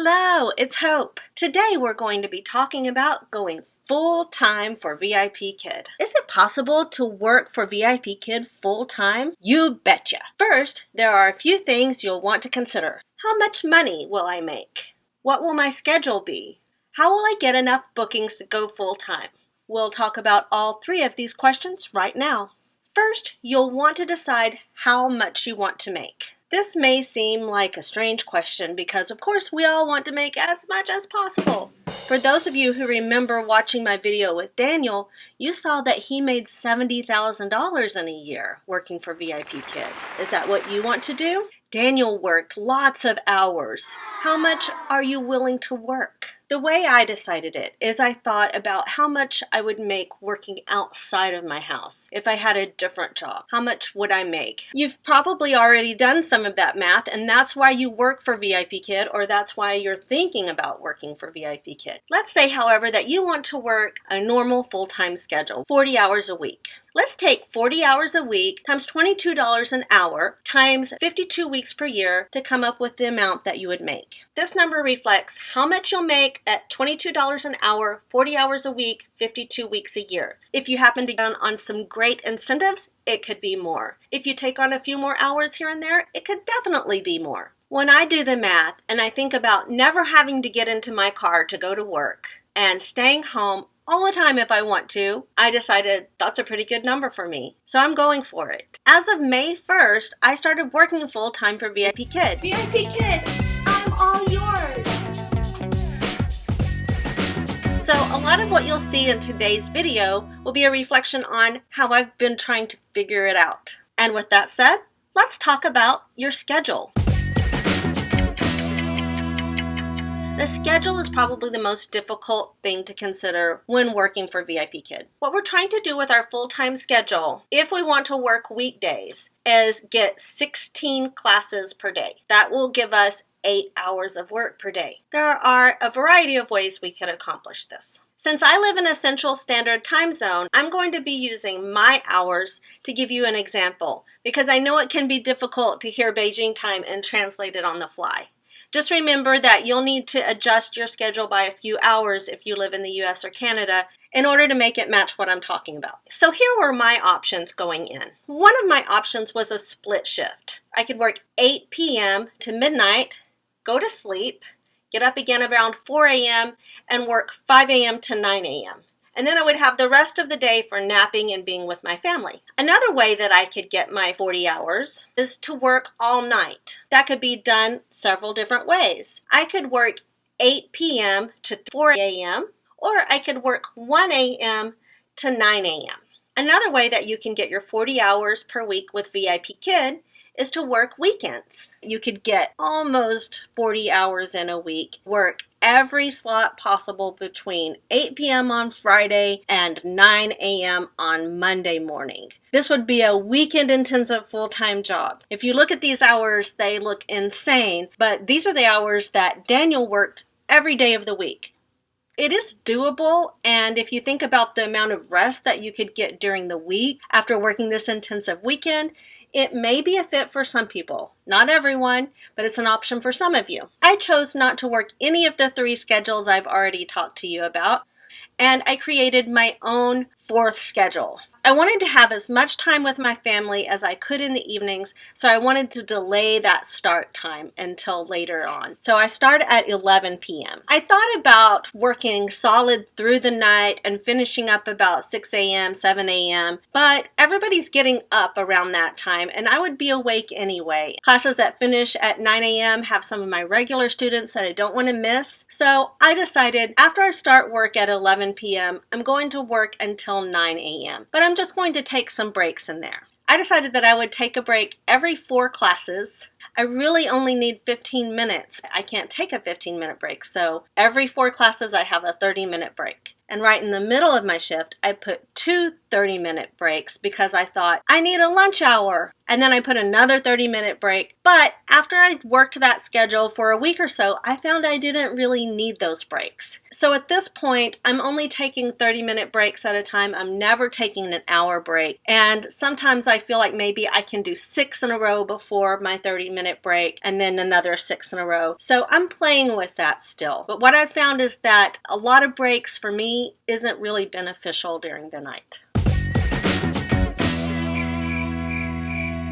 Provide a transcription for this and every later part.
Hello, it's Hope. Today we're going to be talking about going full-time for VIPKid. Is it possible to work for VIPKid full-time? You betcha. First, there are a few things you'll want to consider. How much money will I make? What will my schedule be? How will I get enough bookings to go full-time? We'll talk about all three of these questions right now. First, you'll want to decide how much you want to make. This may seem like a strange question because, of course, we all want to make as much as possible. For those of you who remember watching my video with Daniel, you saw that he made $70,000 in a year working for VIPKid. Is that what you want to do? Daniel worked lots of hours. How much are you willing to work? The way I decided it is I thought about how much I would make working outside of my house. If I had a different job, how much would I make? You've probably already done some of that math, and that's why you work for VIPKid, or that's why you're thinking about working for VIPKid. Let's say, however, that you want to work a normal full-time schedule, 40 hours a week. Let's take 40 hours a week times $22 an hour times 52 weeks per year to come up with the amount that you would make. This number reflects how much you'll make at $22 an hour, 40 hours a week, 52 weeks a year. If you happen to get on some great incentives, it could be more. If you take on a few more hours here and there, it could definitely be more. When I do the math and I think about never having to get into my car to go to work and staying home all the time if I want to, I decided that's a pretty good number for me. So I'm going for it. As of May 1st, I started working full-time for VIPKid. VIPKid, I'm all yours. So a lot of what you'll see in today's video will be a reflection on how I've been trying to figure it out. And with that said, let's talk about your schedule. The schedule is probably the most difficult thing to consider when working for VIPKid. What we're trying to do with our full-time schedule, if we want to work weekdays, is get 16 classes per day. That will give us 8 hours of work per day. There are a variety of ways we could accomplish this. Since I live in a Central Standard Time Zone, I'm going to be using my hours to give you an example because I know it can be difficult to hear Beijing time and translate it on the fly. Just remember that you'll need to adjust your schedule by a few hours if you live in the US or Canada in order to make it match what I'm talking about. So here were my options going in. One of my options was a split shift. I could work 8 p.m. to midnight, go to sleep, get up again around 4 a.m. and work 5 a.m. to 9 a.m. And then I would have the rest of the day for napping and being with my family. Another way that I could get my 40 hours is to work all night. That could be done several different ways. I could work 8 p.m. to 4 a.m. or I could work 1 a.m. to 9 a.m. Another way that you can get your 40 hours per week with VIPKid is to work weekends. You could get almost 40 hours in a week, work every slot possible between 8 p.m. on Friday and 9 a.m. on Monday morning. This would be a weekend intensive full-time job. If you look at these hours, they look insane, but these are the hours that Daniel worked every day of the week. It is doable, and if you think about the amount of rest that you could get during the week after working this intensive weekend, it may be a fit for some people. Not everyone, but it's an option for some of you. I chose not to work any of the 3 schedules I've already talked to you about, and I created my own 4th schedule. I wanted to have as much time with my family as I could in the evenings, so I wanted to delay that start time until later on. So I start at 11 p.m. I thought about working solid through the night and finishing up about 6 a.m., 7 a.m., but everybody's getting up around that time, and I would be awake anyway. Classes that finish at 9 a.m. have some of my regular students that I don't want to miss, so I decided after I start work at 11 p.m., I'm going to work until 9 a.m., but I'm just going to take some breaks in there. I decided that I would take a break every 4 classes. I really only need 15 minutes. I can't take a 15-minute break, so every 4 classes I have a 30-minute break. And right in the middle of my shift, I put 2 30-minute breaks because I thought I need a lunch hour. And then I put another 30-minute break. But after I worked that schedule for a week or so, I found I didn't really need those breaks. So at this point, I'm only taking 30-minute breaks at a time. I'm never taking an hour break. And sometimes I feel like maybe I can do 6 in a row before my 30-minute break and then another 6 in a row. So I'm playing with that still. But what I've found is that a lot of breaks for me isn't really beneficial during the night.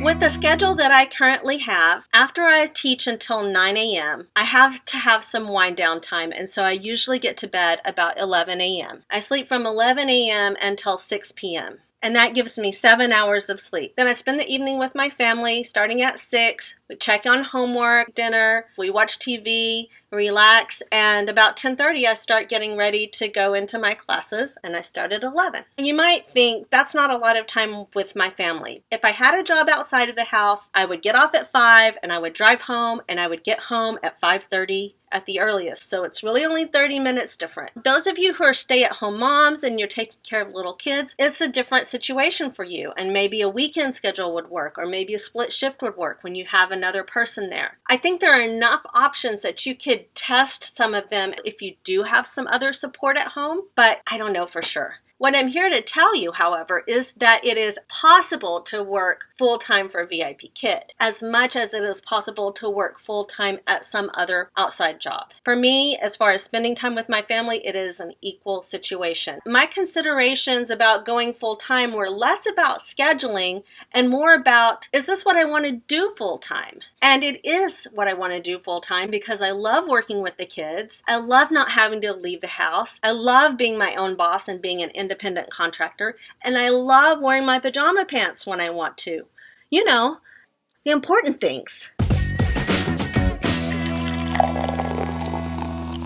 With the schedule that I currently have, after I teach until 9 a.m., I have to have some wind down time, and so I usually get to bed about 11 a.m. I sleep from 11 a.m. until 6 p.m., and that gives me 7 hours of sleep. Then I spend the evening with my family, starting at 6. We check on homework, dinner, we watch TV, relax, and about 10:30 I start getting ready to go into my classes, and I start at 11. And you might think that's not a lot of time with my family. If I had a job outside of the house, I would get off at 5 and I would drive home, and I would get home at 5:30 at the earliest. So it's really only 30 minutes different. Those of you who are stay-at-home moms and you're taking care of little kids, it's a different situation for you, and maybe a weekend schedule would work, or maybe a split shift would work when you have another person there. I think there are enough options that you could test some of them if you do have some other support at home, but I don't know for sure. What I'm here to tell you, however, is that it is possible to work full-time for VIP Kid, as much as it is possible to work full-time at some other outside job. For me, as far as spending time with my family, it is an equal situation. My considerations about going full-time were less about scheduling and more about, is this what I want to do full-time? And it is what I want to do full-time because I love working with the kids. I love not having to leave the house. I love being my own boss and being an independent contractor. And I love wearing my pajama pants when I want to. You know, the important things.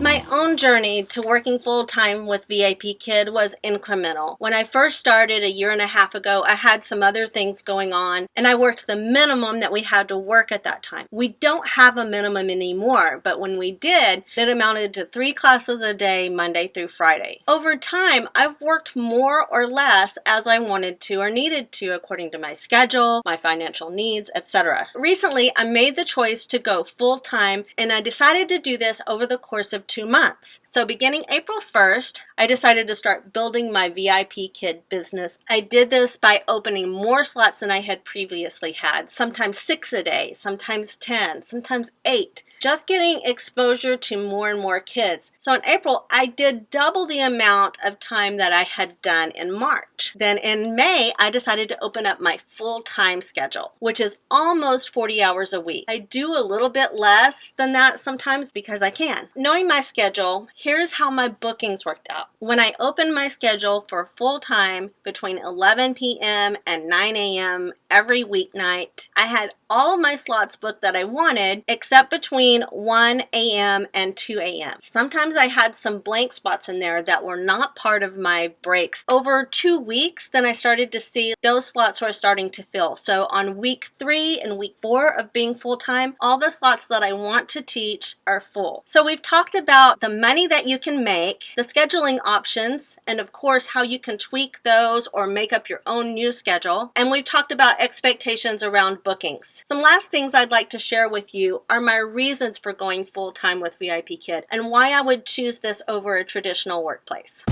My own journey to working full-time with VIP Kid was incremental. When I first started a year and a half ago, I had some other things going on, and I worked the minimum that we had to work at that time. We don't have a minimum anymore, but when we did, it amounted to 3 classes a day, Monday through Friday. Over time, I've worked more or less as I wanted to or needed to according to my schedule, my financial needs, etc. Recently, I made the choice to go full-time, and I decided to do this over the course of 2 months. So beginning April 1st, I decided to start building my VIP Kid business. I did this by opening more slots than I had previously had, sometimes 6 a day, sometimes 10, sometimes 8. Just getting exposure to more and more kids. So in April, I did double the amount of time that I had done in March. Then in May, I decided to open up my full-time schedule, which is almost 40 hours a week. I do a little bit less than that sometimes because I can. Knowing my schedule, here's how my bookings worked out. When I opened my schedule for full-time between 11 p.m. and 9 a.m. every weeknight, I had all of my slots booked that I wanted, except between 1 a.m. and 2 a.m. Sometimes I had some blank spots in there that were not part of my breaks. Over 2 weeks, then I started to see those slots were starting to fill. So on week 3 and week 4 of being full-time, all the slots that I want to teach are full. So we've talked about the money that you can make, the scheduling options, and of course how you can tweak those or make up your own new schedule. And we've talked about expectations around bookings. Some last things I'd like to share with you are my reasons for going full-time with VIP Kid and why I would choose this over a traditional workplace.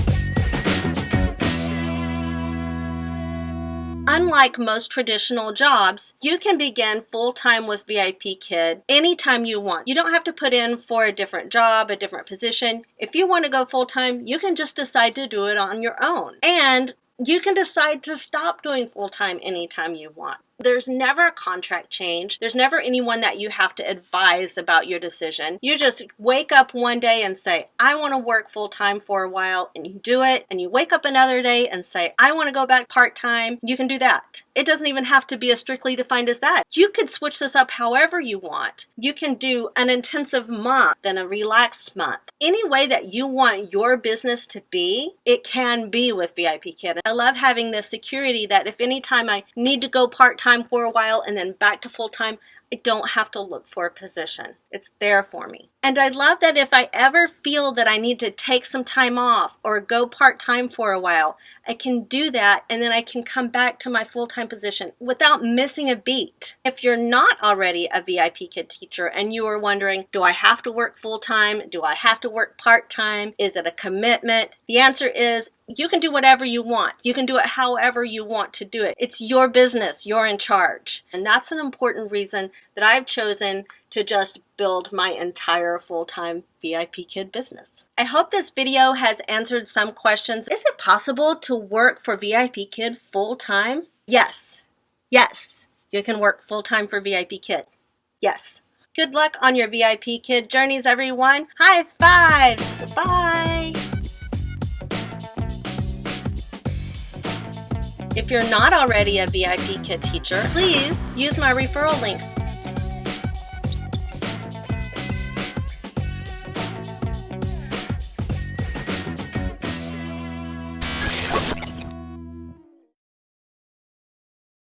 Unlike most traditional jobs, you can begin full-time with VIP Kid anytime you want. You don't have to put in for a different job, a different position. If you want to go full-time, you can just decide to do it on your own. And you can decide to stop doing full-time anytime you want. There's never a contract change. There's never anyone that you have to advise about your decision. You just wake up one day and say, I want to work full-time for a while, and you do it. And you wake up another day and say, I want to go back part-time. You can do that. It doesn't even have to be as strictly defined as that. You could switch this up however you want. You can do an intensive month and a relaxed month. Any way that you want your business to be, it can be with VIP Kid. I love having the security that if anytime I need to go part-time for a while and then back to full-time, I don't have to look for a position. It's there for me. And I love that if I ever feel that I need to take some time off or go part-time for a while, I can do that and then I can come back to my full-time position without missing a beat. If you're not already a VIP Kid teacher and you are wondering, do I have to work full-time? Do I have to work part-time? Is it a commitment? The answer is you can do whatever you want. You can do it however you want to do it. It's your business. You're in charge. And that's an important reason that I've chosen to just build my entire full-time VIP Kid business. I hope this video has answered some questions. Is it possible to work for VIP Kid full-time? Yes. Yes, you can work full-time for VIP Kid. Yes. Good luck on your VIP Kid journeys, everyone. High fives. Bye. If you're not already a VIP Kid teacher, please use my referral link.